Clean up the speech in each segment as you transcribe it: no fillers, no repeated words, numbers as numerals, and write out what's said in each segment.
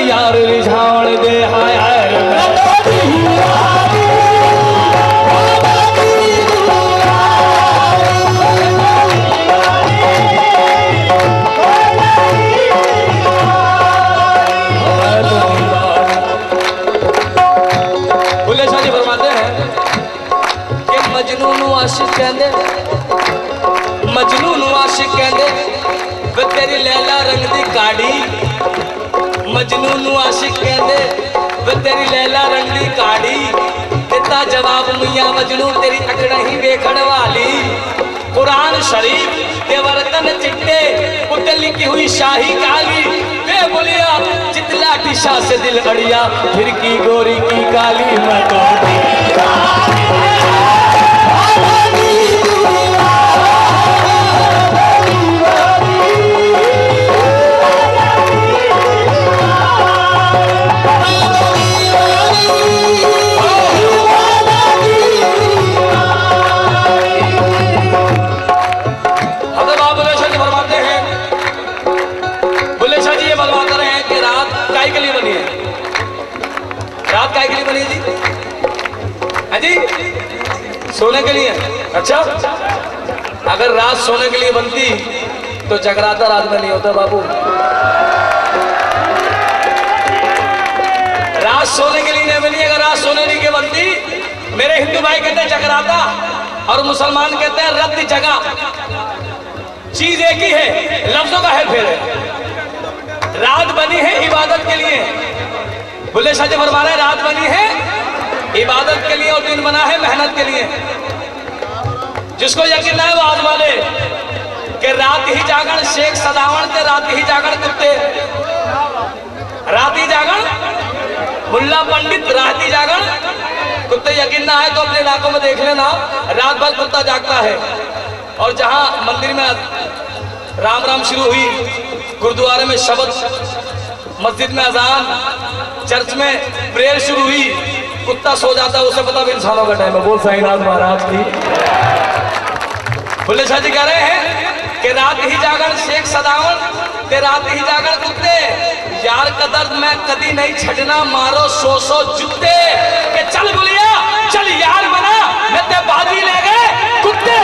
यार रिझावण दे हाय हाय आशिक कहंदे मजनू नू आशिक कहंदे वे तेरी लैला रंग दी काड़ी मजनू नू आशिक कहंदे वे तेरी लैला रंग दी काड़ी दिता जवाब मियां मजनू तेरी अकड़ ही वेखण वाली कुरान शरीफ के वर्तन चिट्टे उत्ते लिखी हुई शाही काली वे बोलिया जितला टिशा से दिल अड़िया फिर की गोरी की काली मैं तो सोने के लिए। अच्छा अगर रात सोने के लिए बनती तो जगराता रात में नहीं होता बाबू। रात सोने के लिए नहीं बनी। अगर रात सोने के बनती मेरे हिंदू भाई कहते हैं जगराता और मुसलमान कहते हैं रद्द जगह। चीज एक ही है, लफ्जों का है फेर। रात बनी है इबादत के लिए। बुल्ले शाह जी फरमा रहे रात बनी है इबादत के लिए और दिन बना है मेहनत के लिए। जिसको यकीन है वो आजमा ले कि रात ही जागण शेख सदावण के रात ही जागण कुत्ते। रात ही जागण मुल्ला पंडित रात ही जागण कुत्ते। यकीन ना है तो अपने इलाकों में देख लेना, रात भर कुत्ता जागता है। और जहां मंदिर में राम राम शुरू हुई, गुरुद्वारे में शब्द, मस्जिद में अजान, चर्च में प्रेयर शुरू हुई, कुत्ता सो जाता है। उसे पता भी इंसानों का टाइम है। बोल साईनाथ महाराज की। बुल्ले शाह जी कह रहे हैं कि रात ही जागण शेख सदावण ते रात ही जागण कुत्ते। यार का दर्द मैं कदी नहीं छड़ना मारो सो जुत्ते। के चल बुलिया चल यार बना मैं ते बाजी ले गए कुत्ते।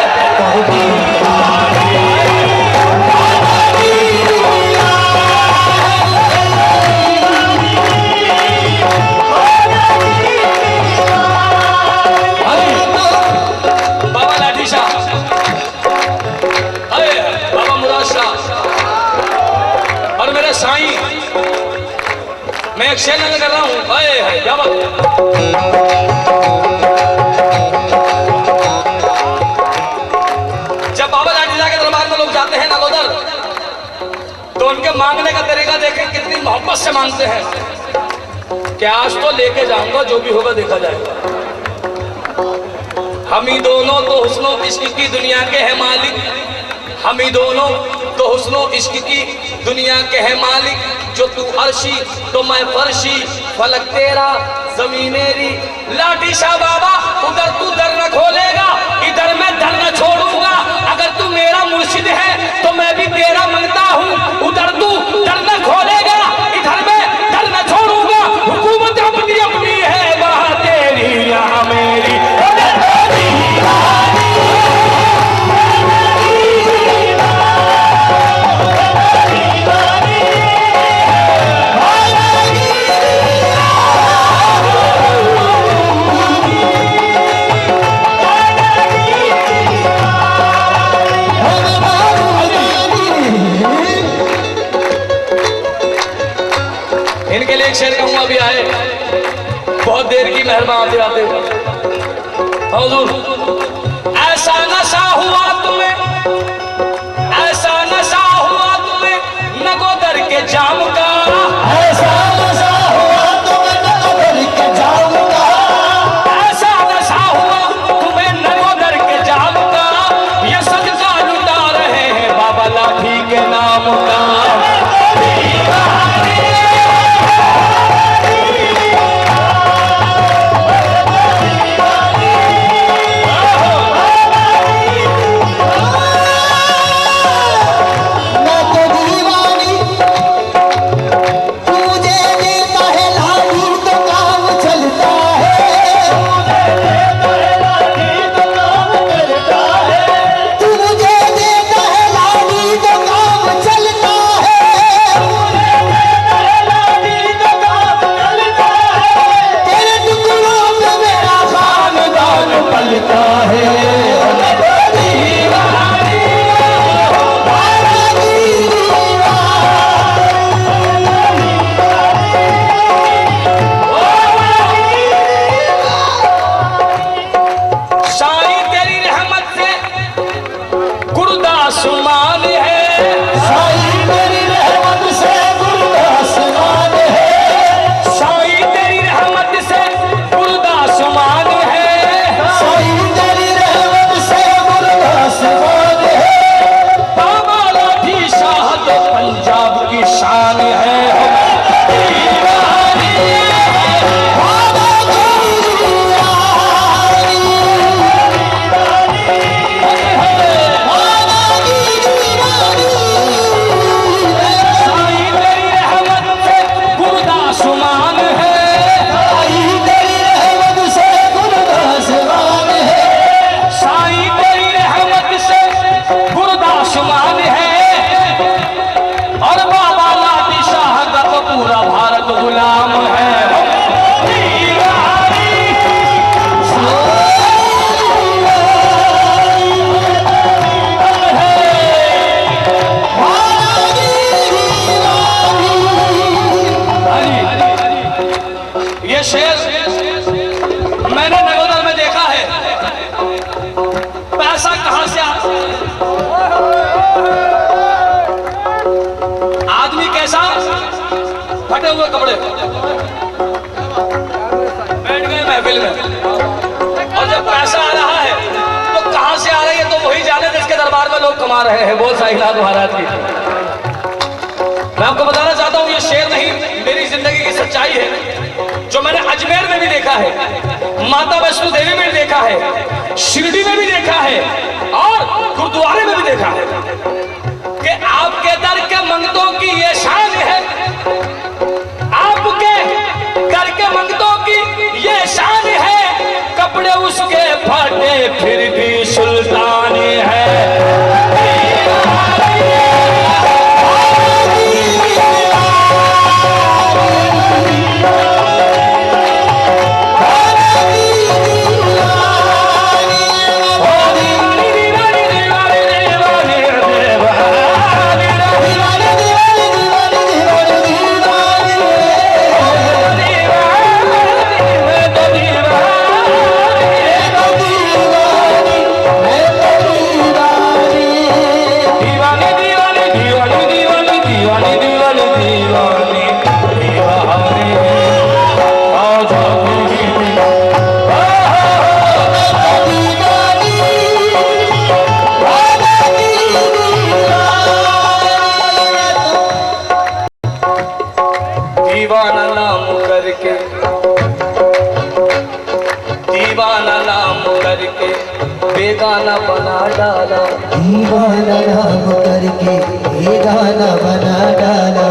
मैं एक शेर कर रहा हूँ। क्या बात। जब बाबा लाडीजा के दरबार में लोग जाते हैं नगोदर तो उनके मांगने का तरीका देखें कितनी मोहब्बत से मांगते हैं कि आज तो लेके जाऊंगा, जो भी होगा देखा जाएगा। हम ही दोनों तो हुस्नो इश्क की दुनिया के हैं मालिक। हम ही दोनों तो हुस्नो इश्क की दुनिया के हैं मालिक। जो तू अर्शी तो मैं फर्शी, फलक तेरा जमीन मेरी। लाठी शाह बाबा उधर तू दर न खोलेगा, इधर मैं दर न छोड़ूंगा। अगर तू मेरा मुर्शिद है तो मैं भी तेरा मंगता हूँ। उधर तू दर न खोलेगा, इधर मैं दर न छोड़ूंगा। हुकूमत अपनी अपनी है, वहाँ तेरी यहाँ मेरी। इनके लिए एक शेर कहूंगा, अभी आए बहुत देर की मेहरबान आते हुजूर। ऐसा नशा हुआ तुम्हें, ऐसा नशा हुआ तुम्हें नगोदर के जाम का। ऐसा नशा हुआ तुम्हें नगोदर के जाम का। ऐसा नशा हुआ तुम्हें नगोदर के जाम का। ये सदका लुटा रहे हैं बाबा लाठी के नाम का। शेर मैंने नगोदर में देखा है। पैसा कहां से आदमी कैसा फटे हुए कपड़े बैठ गए महफिल में, और जब पैसा आ रहा है तो कहां से आ रही है तो वही जाने जिसके दरबार में लोग कमा रहे हैं। बोल साईनाथ महाराज की। मैं आपको बताना चाहता हूं ये शेर नहीं, मेरी जिंदगी की सच्चाई है, जो मैंने अजमेर में भी देखा है, माता वैष्णो देवी में भी देखा है, शिरडी में भी देखा है और गुरुद्वारे में भी देखा है कि आपके दर के मंगतों की ये शान है, आपके दर के मंगतों की ये शान है, कपड़े उसके फटे फिर भी सुल्तान है। दीवाना नाम करके बेगाना बना डाला, दीवाना नाम करके बेगाना बना डाला,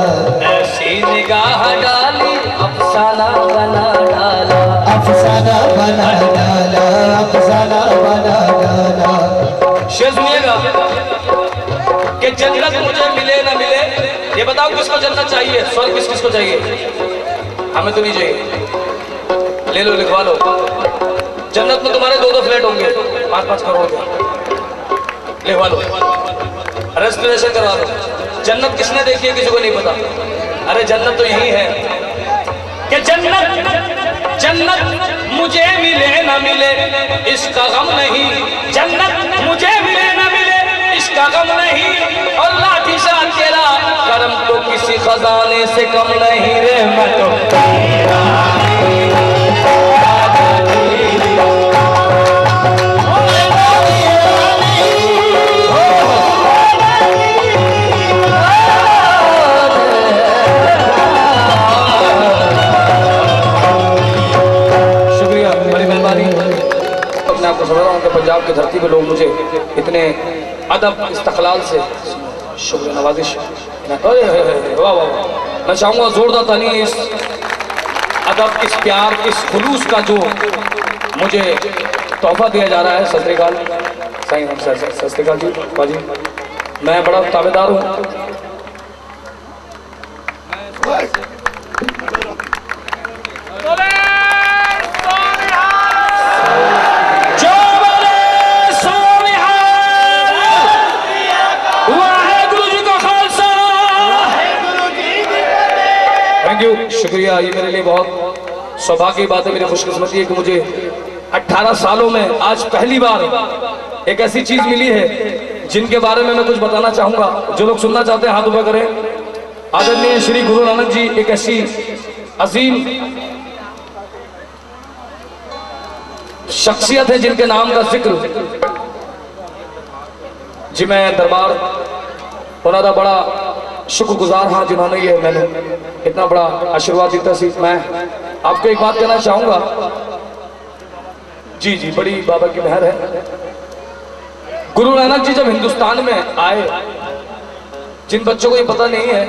ऐसी निगाह डाली अफसाना बना डाला, अफसाना बना डाला, अफसाना बना डाला। शेर सुनिएगा कि जन्नत मुझे मिले ना मिले, ये बताओ किसको जन्नत चाहिए, स्वर्ग किसको चाहिए? हमें तो नहीं चाहिए। ले लो, लिखवा लो, जन्नत में तुम्हारे 2-2 फ्लैट होंगे 5-5 करोड़ के, लिखवा लो, रजिस्ट्रेशन करवा लो। जन्नत किसने देखी है किसी को नहीं पता। अरे जन्नत तो यही है कि जन्नत मुझे मिले ना मिले इसका गम नहीं, जन्नत मुझे मिले ना मिले इसका गम नहीं, और लाठी साथ तेरा करम तो किसी खजाने से कम नहीं रे। मैं तो आपको समझ रहा हूँ कि पंजाब की धरती पे लोग मुझे इतने अदब इस्तक़लाल से शुक्र नवाजिश, वाह वाह, मैं चाहूँगा जोरदार ताली इस अदब, इस प्यार, इस खुलूस का जो मुझे तोहफा दिया जा रहा है। सत श्री अकाल साईं, सत श्री अकाल जी बाजी, मैं बड़ा ताबेदार हूँ। शुक्रिया, ये मेरे लिए बहुत सौभाग्य की बात है, मेरी खुशकिस्मती है कि मुझे 18 सालों में आज पहली बार एक ऐसी चीज मिली है जिनके बारे में मैं कुछ बताना चाहूंगा। जो लोग सुनना चाहते हैं हाथ ऊपर करें। आदरणीय श्री गुरु नानक जी एक ऐसी अजीम शख्सियत है जिनके नाम का जिक्र जी मैं दरबार होना था बड़ा शुक्रगुजार हाँ, जिन्होंने ये मैंने इतना बड़ा आशीर्वाद दिया सी। मैं आपको एक बात कहना चाहूंगा जी, बड़ी बाबा की मेहर है। गुरु नानक जी जब हिंदुस्तान में आए, जिन बच्चों को ये पता नहीं है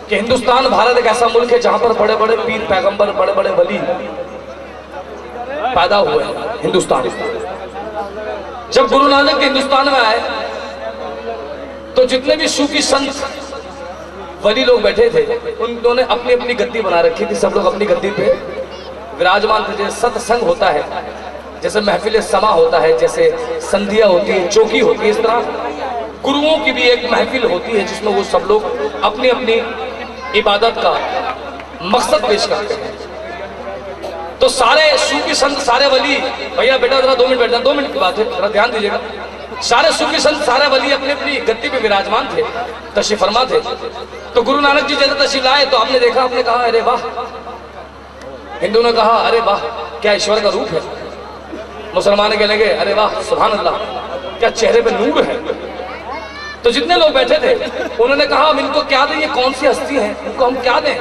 कि हिंदुस्तान भारत एक ऐसा मुल्क है जहां पर बड़े बड़े पीर पैगंबर, बड़े बड़े वली पैदा हुए हैं। हिंदुस्तान जब गुरु नानक हिंदुस्तान में आए तो जितने भी सूफी संत वली लोग बैठे थे उन्होंने अपनी अपनी गद्दी बना रखी थी। सब लोग अपनी गद्दी पे विराजमान थे। जैसे सत्संग होता है, जैसे महफिल समा होता है, जैसे संधिया होती है, चौकी होती है, इस तरह गुरुओं की भी एक महफिल होती है जिसमें वो सब लोग अपनी अपनी इबादत का मकसद पेश करते हैं। तो सारे सूफी संत, सारे वली, भैया बेटा जरा 2 मिनट बैठना, 2 मिनट की बात है, जरा ध्यान दीजिएगा। सारे सूफी संत, सारे वली अपनी अपनी गद्दी पे विराजमान थे, तशरीफ फरमा थे। तो गुरु नानक जी जैसे तशरीफ लाए तो आपने देखा, आपने कहा अरे वाह। हिंदू ने कहा अरे वाह क्या ईश्वर का रूप है। मुसलमान कहने लगे अरे वाह सुभान अल्लाह क्या चेहरे पे नूर है। तो जितने लोग बैठे थे उन्होंने कहा हम इनको क्या दें, ये कौन सी हस्ती है, इनको हम क्या दें।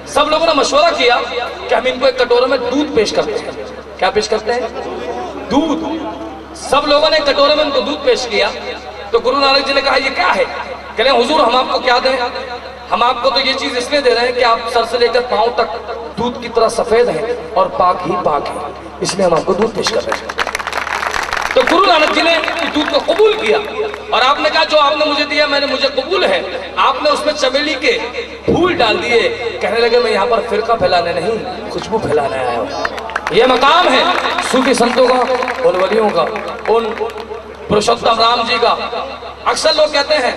सब लोगों ने मशवरा किया कि हम इनको एक कटोरे में दूध पेश करते हैं। क्या पेश करते हैं? दूध। सब लोगों ने कटोरे में उनको दूध पेश किया। तो गुरु नानक जी ने कहा ये क्या है? कह रहे हुजूर हम आपको क्या दें, हम आपको तो ये चीज इसलिए दे रहे हैं कि आप सर से लेकर पांव तक दूध की तरह सफेद हैं और पाक ही पाक है, इसलिए हम आपको दूध पेश कर रहे हैं। तो गुरु नानक जी ने दूध को कबूल किया और आपने कहा जो आपने मुझे दिया मैंने मुझे कबूल है। आपने उसमें चमेली के फूल डाल दिए। कहने लगे मैं यहाँ पर फिरका फैलाने नहीं, खुशबू फैलाने आया हूँ। ये मकाम है सूफी संतों का, उन वलियों का, उन पुरुषोत्तम राम जी का। अक्सर लोग कहते हैं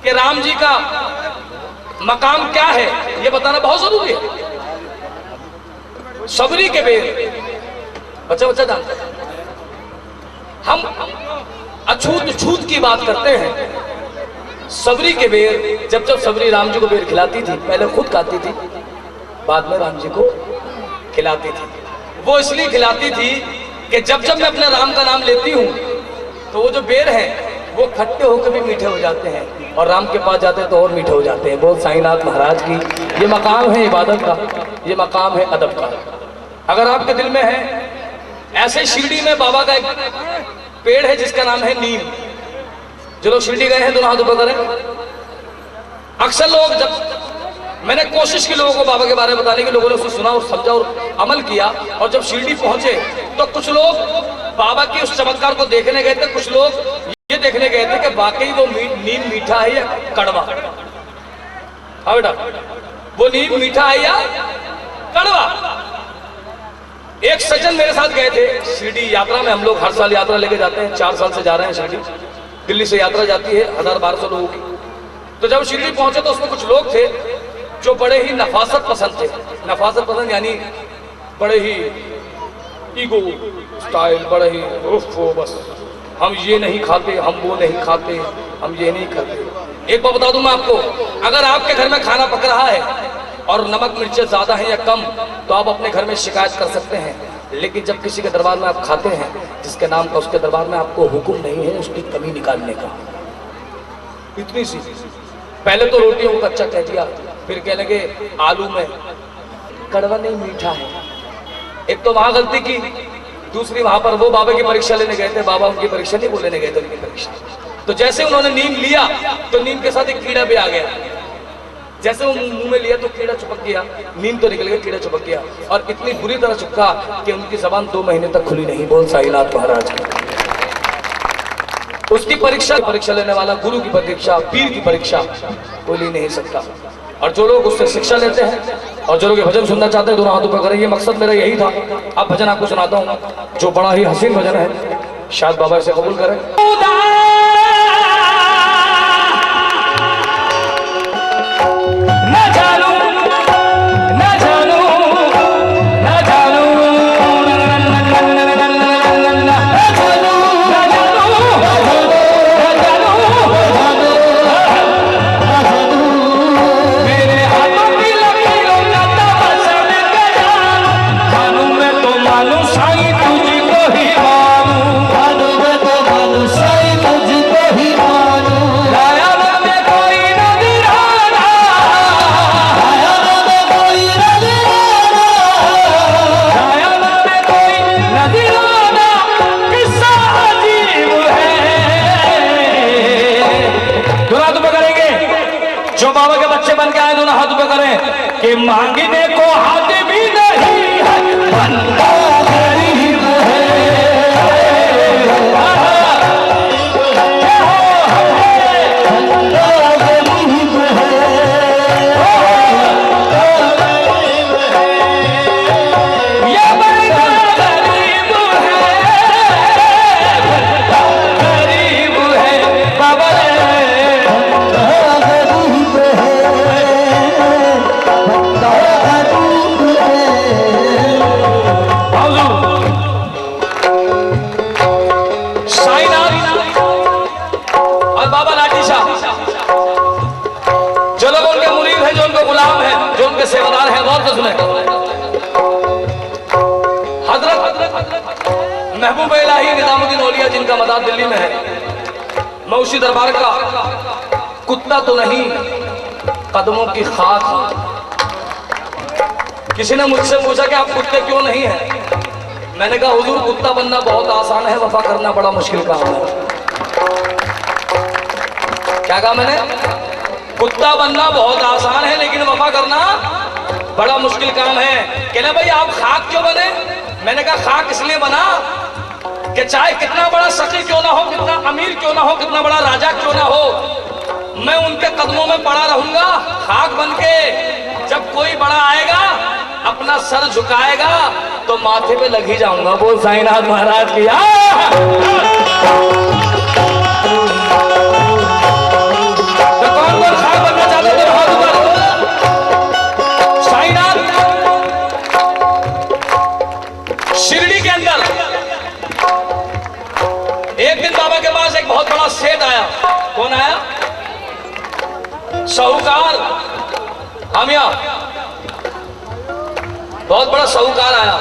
कि राम जी का मकाम क्या है, ये बताना बहुत जरूरी है। सबरी के बेर बच्चा बच्चा जानते हैं। हम अछूत छूत की बात करते हैं। सबरी के बेर, जब जब सबरी राम जी को बेर खिलाती थी, पहले खुद खाती थी, बाद में राम जी को खिलाती थी। वो इसलिए खिलाती थी कि जब जब मैं अपने राम का नाम लेती हूँ तो वो जो बेर हैं वो खट्टे होकर भी मीठे हो जाते हैं और राम के पास जाते हैं तो और मीठे हो जाते हैं। बोल साईनाथ महाराज की। ये मकाम है इबादत का, ये मकाम है अदब का। अगर आपके दिल में है, ऐसे शिरडी में बाबा का एक पेड़ है जिसका नाम है नीम। जो लोग शिरडी गए हैं दोनों हाथ ऊपर करें। अक्सर लोग, जब मैंने कोशिश की लोगों को बाबा के बारे में बताने की, लोगों ने उसको सुना और समझा और अमल किया, और जब शिरडी पहुंचे तो कुछ लोग बाबा के उस चमत्कार को देखने गए थे, कुछ लोग ये देखने गए थे कि वाकई वो नीम मीठा है या कड़वा। हाँ बेटा, वो नीम मीठा है या कड़वा। एक सज्जन मेरे साथ गए थे शिरडी यात्रा में। हम लोग हर साल यात्रा लेके जाते हैं, 4 साल से जा रहे हैं शिरडी। दिल्ली से यात्रा जाती है 1000-1200 लोगों की। तो जब शिरडी पहुंचे तो उसमें कुछ लोग थे जो बड़े ही नफासत पसंद थे। नफासत पसंद यानी बड़े ही ईगो स्टाइल, बड़े ही बस हम ये नहीं खाते, हम वो नहीं खाते, हम ये नहीं करते। एक बात बता दूं मैं आपको, अगर आपके घर में खाना पक रहा है और नमक मिर्चें ज्यादा हैं या कम, तो आप अपने घर में शिकायत कर सकते हैं। लेकिन जब किसी के दरबार में आप खाते हैं जिसके नाम का, उसके दरबार में आपको हुक्म नहीं है उसकी कमी निकालने का। इतनी सी, पहले तो रोटियों को कच्चा कह दिया, फिर कह लगे आलू में कड़वा नहीं मीठा है। एक तो वहां गलती की, दूसरी वहां पर वो बाबा की परीक्षा लेने गए थे। बाबा उनकी परीक्षा नहीं, वो लेने गए थे उनकी परीक्षा। तो जैसे उन्होंने नीम लिया तो नीम के साथ एक कीड़ा भी आ गया। जैसे वो मुंह में लिया तो कीड़ा चिपक गया, नीम तो निकल गया, कीड़ा चिपक गया, और इतनी बुरी तरह चिपका कि उनकी जबान 2 महीने तक खुली नहीं। बोल साईनाथ महाराज की। उसकी परीक्षा लेने वाला, गुरु की परीक्षा, पीर की परीक्षा कोई ले नहीं सकता। और जो लोग उससे शिक्षा लेते हैं और जो लोग भजन सुनना चाहते हैं, दोनों हाथों पर करें। ये मकसद मेरा यही था। अब भजन आपको सुनाता हूँ जो बड़ा ही हसीन भजन है, शायद बाबा इसे कबूल करें। जो बाबा के बच्चे बन के आए दोनों हाथ ऊपर करें कि मांगने को हाथ भी नहीं है, बंदा गरीब है। हैं जो उनके गुलाम हैं, जो उनके सेवादार हैं। गौर से सुने, हजरत महबूब इलाही निजामुद्दीन औलिया जिनका मज़ार दिल्ली में है, मैं उसी दरबार का कुत्ता तो नहीं, कदमों की खाक हूं। किसी ने मुझसे पूछा कि आप कुत्ते क्यों नहीं हैं? मैंने कहा हुजूर, कुत्ता बनना बहुत आसान है, वफा करना बड़ा मुश्किल काम है। क्या कहा मैंने? कुत्ता बनना बहुत आसान है, लेकिन वफा करना बड़ा मुश्किल काम है। कहना भाई आप खाक क्यों बने? मैंने कहा खाक इसलिए बना कि चाहे कितना बड़ा सखी क्यों ना हो, कितना अमीर क्यों ना हो, कितना बड़ा राजा क्यों ना हो, मैं उनके कदमों में पड़ा रहूंगा खाक बन के। जब कोई बड़ा आएगा अपना सर झुकाएगा तो माथे पे लग ही जाऊंगा। बोल साईनाथ महाराज की। तो कौन कौन खाक बनना चाहते थे? हाथ ऊपर। साईनाथ शिरडी के अंदर एक दिन बाबा के पास एक बहुत बड़ा सेठ आया। कौन आया? साहूकार। हामिया, बहुत बड़ा साहूकार आया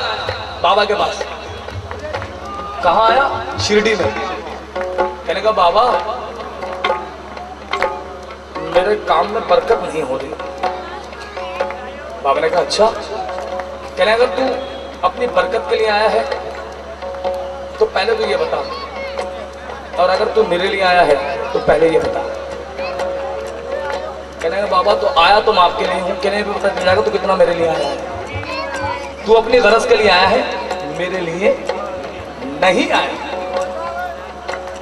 बाबा के पास। कहाँ आया? शिरडी में। कहने का बाबा मेरे काम में बरकत नहीं हो रही। बाबा ने कहा अच्छा। कहने अगर तू अपनी बरकत के लिए आया है तो पहले तो ये बता, और अगर तू मेरे लिए आया है तो पहले ये बता। कहने का बाबा तो आया तो मैं आपके लिए हूं। कहने भी पता चल जाएगा तो कितना मेरे लिए आया है। तू अपनी गरज के लिए आया है, मेरे लिए नहीं आया।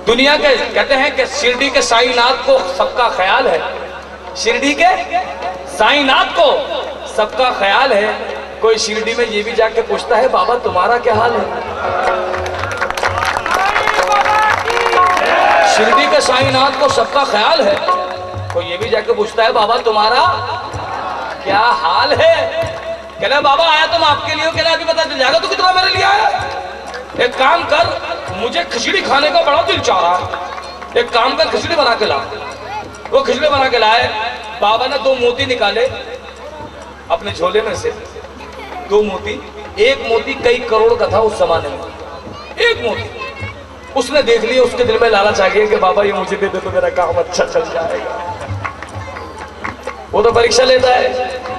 दुनिया के कहते हैं कि शिरडी के साईनाथ को सबका ख्याल है, शिरडी के साईनाथ को सबका ख्याल है। कोई शिरडी में ये भी जाके पूछता है बाबा तुम्हारा क्या हाल है? शिरडी के साईनाथ को सबका ख्याल है। कोई ये भी जाके पूछता है बाबा तुम्हारा क्या हाल है? कहना बाबा आया तो मैं आपके लिए हूं। कहना अभी पता चल जाएगा तो कितना मेरे लिए आया। एक काम कर, मुझे खिचड़ी खाने का बड़ा दिल चाह रहा है, एक काम कर खिचड़ी बना के ला। वो खिचड़ी बना के लाए। बाबा ने 2 मोती निकाले अपने झोले में से। 2 मोती, एक मोती कई करोड़ का था उस जमाने में। एक मोती उसने देख लिया, उसके दिल में लालच आ गया कि बाबा ये मुझे दे दे तो मेरा काम अच्छा चल जाएगा। वो तो परीक्षा लेता है।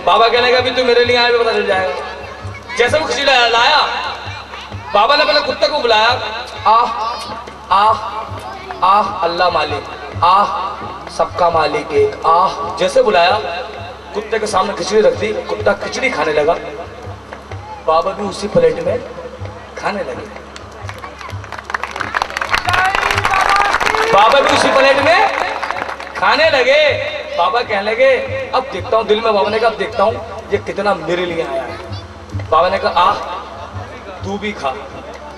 बाबा कहने का भी तू मेरे लिए आया भी पता चल जाएगा। जैसे वो खिचड़ी लाया, बाबा ने पहले कुत्ते को बुलाया। आह आह आह अल्लाह मालिक, आह सबका मालिक एक, आह। जैसे बुलाया कुत्ते के सामने खिचड़ी रख दी, कुत्ता खिचड़ी खाने लगा। बाबा भी उसी प्लेट में खाने लगे। बाबा भी उसी प्लेट में खाने लगे। बाबा कहने लगे अब देखता हूँ, दिल में बाबा ने कहा अब देखता हूँ ये कितना मेरे लिए आया है। बाबा ने कहा आह तू भी खा।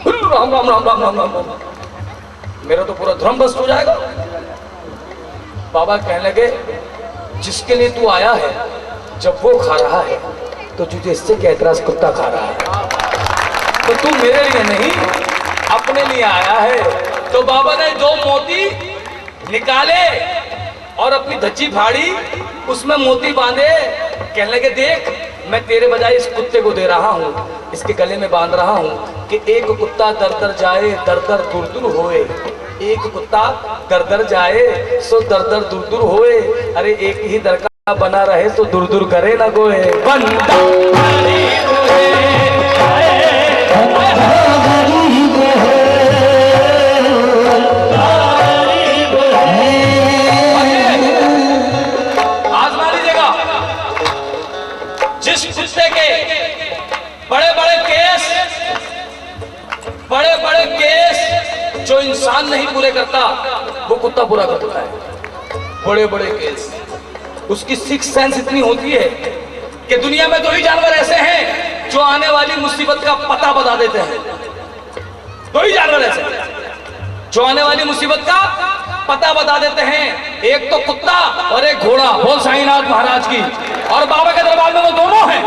राम राम राम राम राम राम राम, मेरा तो पूरा धर्म भ्रष्ट हो जाएगा। बाबा कहने लगे जिसके लिए तू आया है जब वो खा रहा है तो तुझे इससे क्या एतराज? कुत्ता खा रहा है तो तू मेरे लिए नहीं अपने लिए आया है। तो बाबा ने 2 मोती निकाले और अपनी धज्जी फाड़ी, उसमें मोती बांधे। कहने लगे देख मैं तेरे बजाय इस कुत्ते को दे रहा हूँ, इसके गले में बांध रहा हूँ कि एक कुत्ता दर दर जाए दर दर दूर दूर होए। एक कुत्ता दर दर जाए सो दर दर दूर दूर होए। अरे एक ही दर का बना रहे तो दूर दूर करे ना गोए। बंदा आजमा लीजिएगा। जिस कुत्ते के बड़े बड़े केस जो इंसान नहीं पूरे करता वो कुत्ता पूरा कर देता है। बड़े बड़े केस, उसकी सिक्स सेंस इतनी होती है कि दुनिया में 2 ही जानवर ऐसे हैं जो आने वाली मुसीबत का पता बता देते हैं। 2 ही जानवर ऐसे जो आने वाली मुसीबत का पता बता देते हैं, एक तो कुत्ता और एक घोड़ा। बोल साईनाथ महाराज की। और बाबा के दरबार में वो दोनों हैं।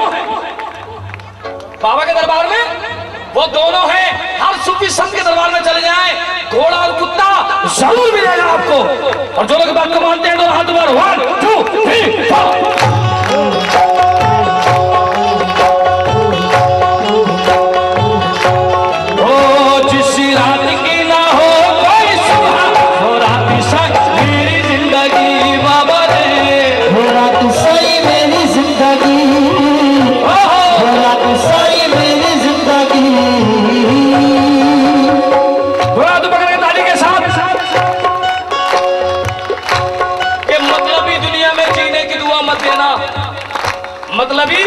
बाबा के दरबार में वो दोनों हैं। हर सूफी संत के दरबार में चले जाएं, घोड़ा और कुत्ता जरूर मिलेगा आपको। और जो लोग बात को मानते हैं तो हाथ ऊपर 1 2 3 4। मतलबी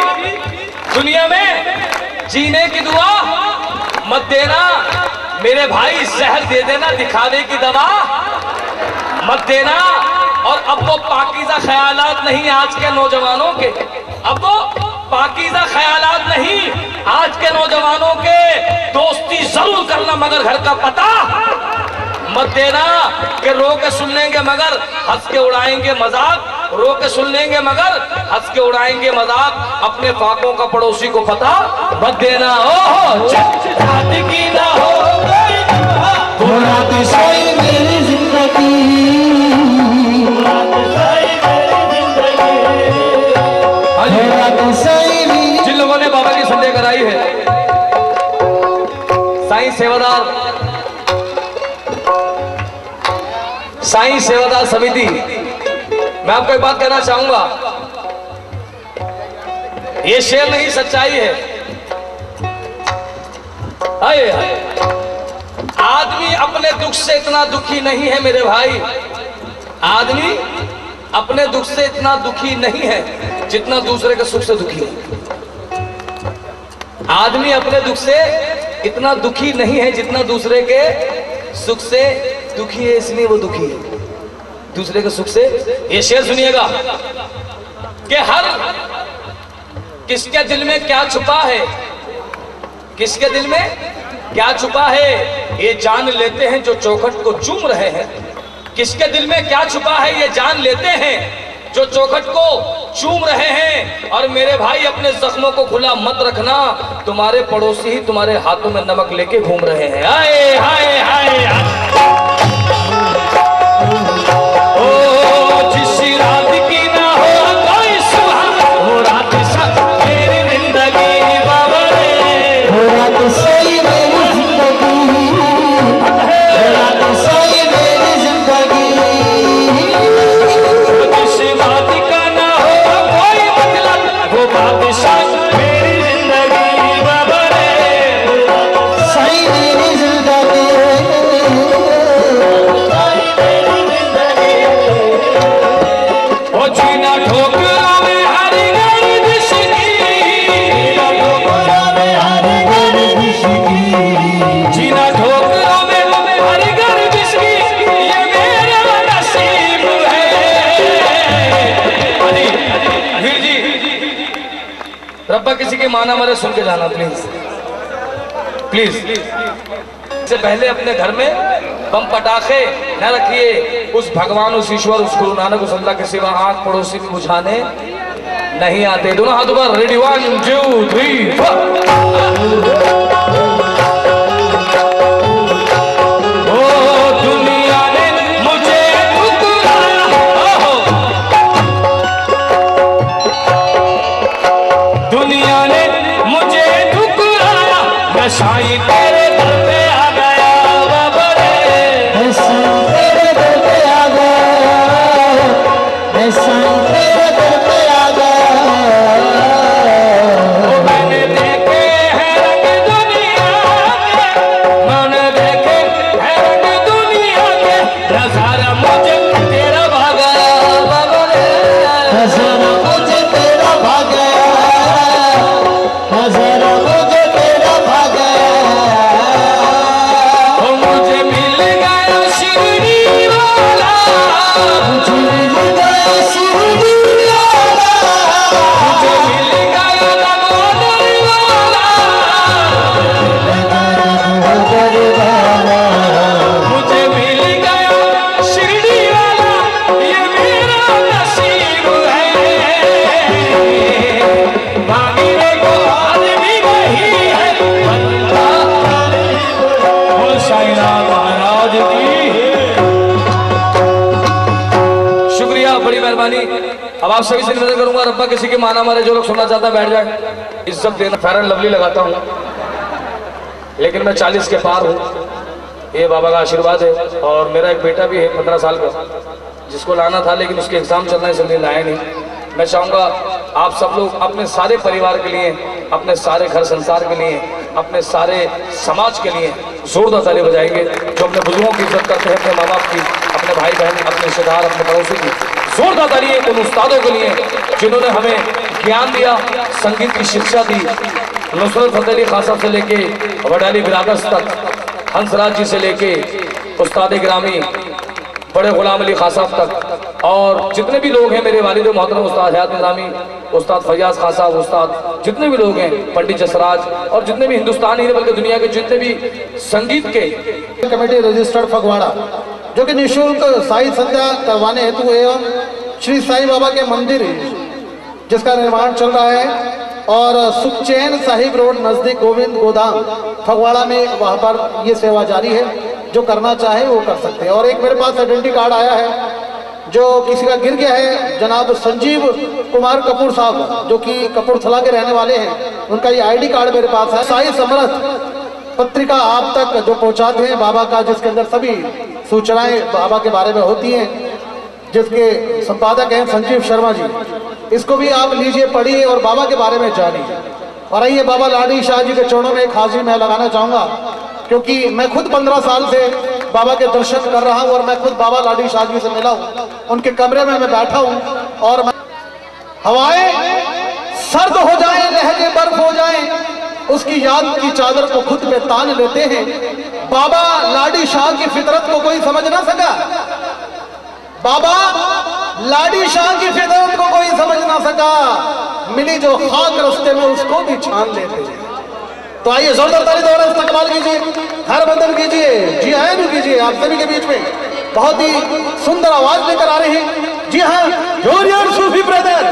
दुनिया में जीने की दुआ मत देना मेरे भाई, जहर दे देना दिखावे की दवा मत देना। और अब वो पाकीज़ा ख्यालात नहीं आज के नौजवानों के, अब वो पाकीज़ा ख्यालात नहीं आज के नौजवानों के। दोस्ती जरूर करना मगर घर का पता मत देना कि रो के सुन लेंगे मगर हंस के उड़ाएंगे मजाक, रो के सुन लेंगे मगर हंस के उड़ाएंगे मजाक। अपने फाकों का पड़ोसी को पता मत देना। ओहो रात की ना हो वो रात सोई मेरी जिंदगी, जिन लोगों ने बाबा की संध्या कराई है, साईं सेवादार समिति, मैं आपको एक बात कहना चाहूंगा, ये शेर नहीं सच्चाई है। हाय हाय, आदमी अपने दुख से इतना दुखी नहीं है मेरे भाई, आदमी अपने दुख से इतना दुखी नहीं है जितना दूसरे के सुख से दुखी है। आदमी अपने दुख से इतना दुखी नहीं है जितना दूसरे के सुख से दुखी है, इसलिए वो दुखी है दूसरे के सुख से। ये शेर सुनिएगा कि हर किसके दिल में क्या छुपा है, किसके दिल में क्या छुपा है ये जान लेते हैं जो चौखट को चूम रहे हैं। किसके दिल में क्या छुपा है ये जान लेते हैं जो चौखट को चूम रहे हैं। और मेरे भाई अपने जख्मों को खुला मत रखना, तुम्हारे पड़ोसी ही तुम्हारे हाथों में नमक लेके घूम रहे हैं। हाय हाय हाय, ओ जिस रात की ना हो कोई सुबह वो रात सब मेरी जिंदगी बाबा रे, वो रात सोई मेरी जिंदगी, वो रात सोई मेरी जिंदगी। जिस बात का ना हो कोई मतलब वो बात सब मेरी जिंदगी बाबा रे, सोई मेरी जिंदगी। रब्बा किसी की माना मरे सुन के जाना प्लीज प्लीज। इससे पहले अपने घर में बम पटाखे न रखिए। उस भगवान, उस ईश्वर, उस गुरु नानक, उस अल्लाह के सिवा आंख पड़ोसी भी बुझाने नहीं आते। दोनों हाथों पर रेडी, 1 2 3 4। ओ दुनिया ने मुझे ठुकराया, दुनिया ने मुझे ठुकराया, मैं साईं तेरे दर पे आ गया बाबा रे, मैं साईं तेरे दर पे आ गया, मैं साईं तेरे दर पे आ गया। ओ मैंने देखे हैं रंग दुनिया के, मैंने देखे हैं रंग दुनिया के, नजारा मुझे तेरा भागा बाबा रे, नजारा मुझे तेरा भागा, नजारा मुझे तेरा भागा। ओ मुझे मिल गया शिरडी वाला, मुझे मिल गया शिरडी वाला, मुझे मिल गया नगोदर वाला, नगोदर वाला, मुझे मिल गया शिरडी वाला, ये मेरा नसीब है। मांगने को आदमी नहीं है बंदा, वो साईनाथ महाराज की शुक्रिया, बड़ी मेहरबानी। अब आप सभी से निवेदन करूंगा, रब्बा किसी की माना मारे, जो लोग सुनना चाहता है बैठ जाए। इज्जत देना, फेयर एंड लवली लगाता हूँ लेकिन मैं 40 के पार हूँ, ये बाबा का आशीर्वाद है। और मेरा एक बेटा भी है 15 साल का, जिसको लाना था लेकिन उसके एग्जाम चल रहे हैं इसलिए लाया नहीं। मैं चाहूँगा आप सब लोग अपने सारे परिवार के लिए, अपने सारे घर संसार के लिए, अपने सारे समाज के लिए जोरदार ताली बजाएंगे जो अपने बुजुर्गों की इज्जत करते हैं, अपने माँ बाप की, अपने भाई बहन, अपने रिश्तेदार, अपने पड़ोसी की। जोरदार ताली है उन उस्तादों के लिए जिन्होंने हमें ज्ञान दिया, संगीत की शिक्षा दी। नुसरत फतेह अली खान साहब से लेके वडाली बिरादर्स तक, हंसराज जी से लेके उस्ताद गिरामी बड़े गुलाम अली खान साहब तक, और जितने भी लोग हैं, मेरे वालिद मोहतरम उस्ताद हयात निज़ामी, उस्ताद फैयाज खान साहब, उस्ताद जितने भी लोग हैं, पंडित जसराज, और जितने भी हिंदुस्तान ही बल्कि दुनिया के जितने भी संगीत के कमेटी रजिस्टर्ड फगवाड़ा जो कि निःशुल्क साई संध्या करवाने हेतु एवं श्री साईं बाबा के मंदिर जिसका निर्माण चल रहा है और सुखचैन साहिब रोड नजदीक गोविंद गोदाम फगवाड़ा में, वहाँ पर ये सेवा जारी है। जो करना चाहे वो कर सकते हैं। और एक मेरे पास आइडेंटिटी कार्ड आया है जो किसी का गिर गया है, जनाब संजीव कुमार कपूर साहब जो कि कपूरथला के रहने वाले हैं, उनका ये आईडी कार्ड मेरे पास है। साई समरथ पत्रिका आप तक जो पहुंचाते हैं बाबा का, जिसके अंदर सभी सूचनाएं बाबा के बारे में होती हैं, जिसके संपादक हैं संजीव शर्मा जी, इसको भी आप लीजिए, पढ़िए और बाबा के बारे में जानिए। और आइए बाबा लाडी शाह जी के चरणों में एक हाजिरी मैं लगाना चाहूँगा, क्योंकि मैं खुद 15 साल से बाबा के दर्शन कर रहा हूँ और मैं खुद बाबा लाडी शाह जी से मिला हूँ, उनके कमरे में मैं बैठा हूँ। और हवाएं सर्द हो जाए, लहजे बर्फ हो जाए, उसकी याद की चादर को खुद पे तान लेते हैं। बाबा लाडी शाह की फितरत को कोई समझ ना सका, बाबा लाडी शाह की फितरत को कोई समझ ना सका, मिली जो खाक रास्ते में उसको भी छान लेते हैं। तो आइए जोरदार ताली द्वारा इस्तेमाल कीजिए, हर बंदन कीजिए, जी हाँ कीजिए। आप सभी के बीच में बहुत ही सुंदर आवाज लेकर आ रहे हैं, जी हाँ, जोरियर सूफी ब्रदर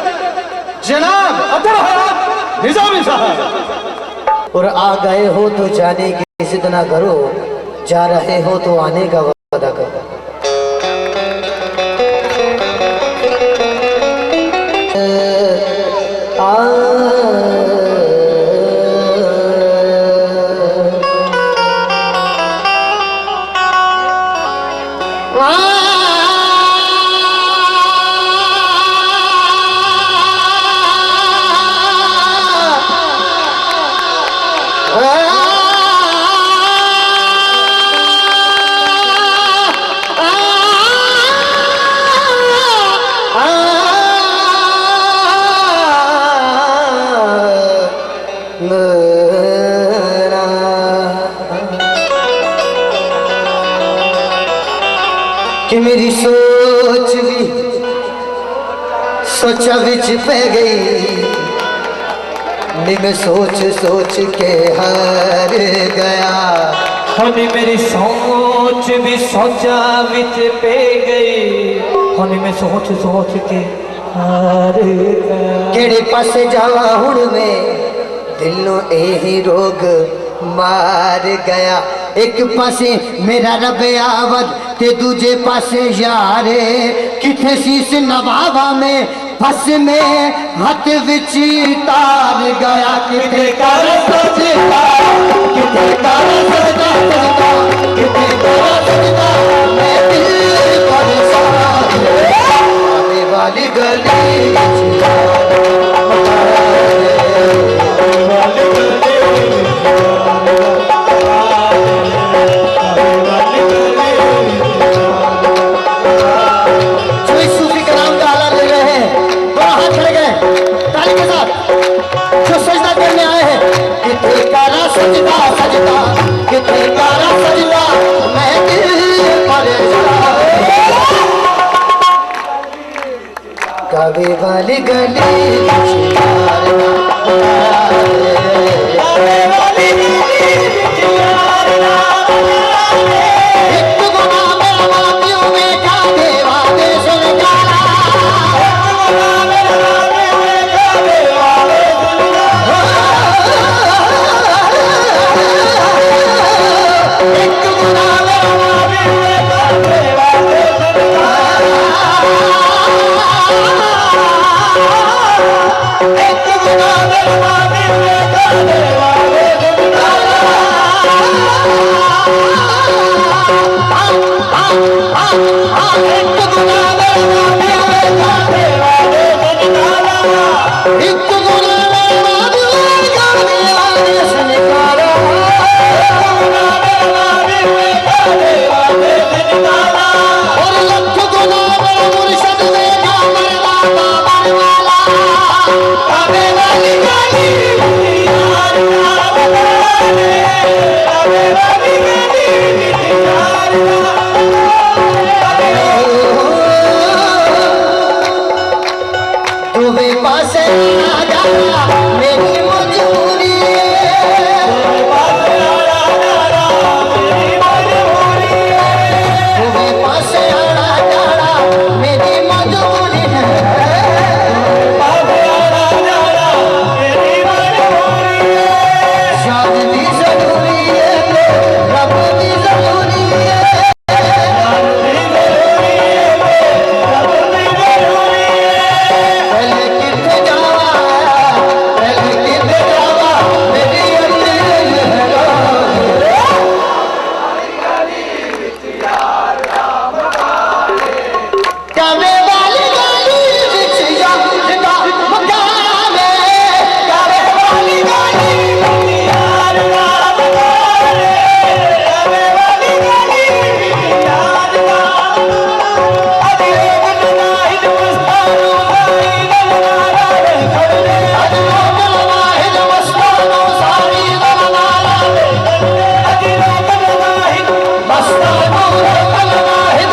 जनाब अब्दुल हयात निजामी साहब। और आ गए हो तो जाने की जिद ना करो, जा रहे हो तो आने का वादा करो। कि मेरी सोच भी सोचा बिच पे गई, नी मैं सोच सोच के हार गया। होनी मेरी सोच भी सोचा विच पे गई, होनी मैं सोच सोच के हार गया। केड़े पासे जावा हुण में दिल नो यही रोग मार गया। एक पासे मेरा रब आवद ते दूजे पासे यारे, किथे शीस नवावा में फस में हाथ विच तार गया। किथे कर सजदा, किथे कर सजदा, किथे कर सजदा, मैं दिल परेशान आने वाली गली सजदा सजदा, किथे कारा सजदा, मैं दिल परेशान कावे वाली गली आना जाना मेरी मजबूरी तुम्हें पास आना जाना मेरी मजबूरी शादी भी जरूरी है रब भी जरूरी है पहले कितने जावा मेरी कावे वाली गाली विच यार मकावे कावे वाली गाली विच यार मकावे कावे वाली गाली विच यार मकावे अरे नाहिद मस्तानो सारी दलनारा रे खड़े अरे नाहिद मस्तानो सारी दलनारा रे खड़े अरे नाहिद मस्तानो नाहिद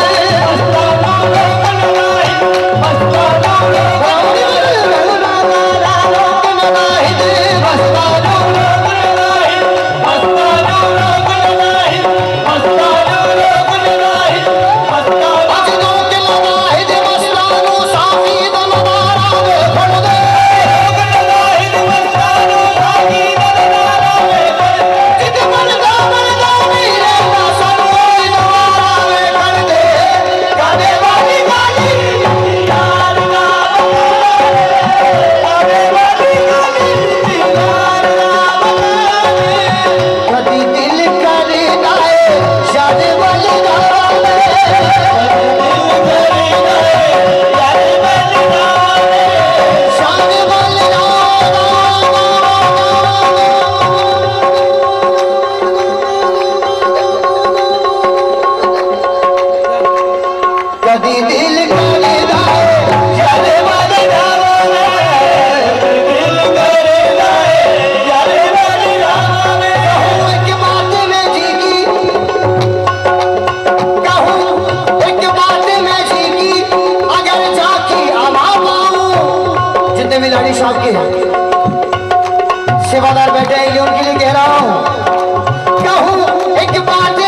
कभी दिल कर लाए शादी वाले गावे शादी वाले कभी दिल कर लाए शादी वाले गावे दिल कर लाए शादी वाले गावे एक बात में जीगी कहूँ एक बात में जीगी अगर जाकी अमा पाऊँ जितने भी लाड़ी साहब के सेवादार बैठे हैं ये उनके लिए कह रहा हूँ कहूँ एक बात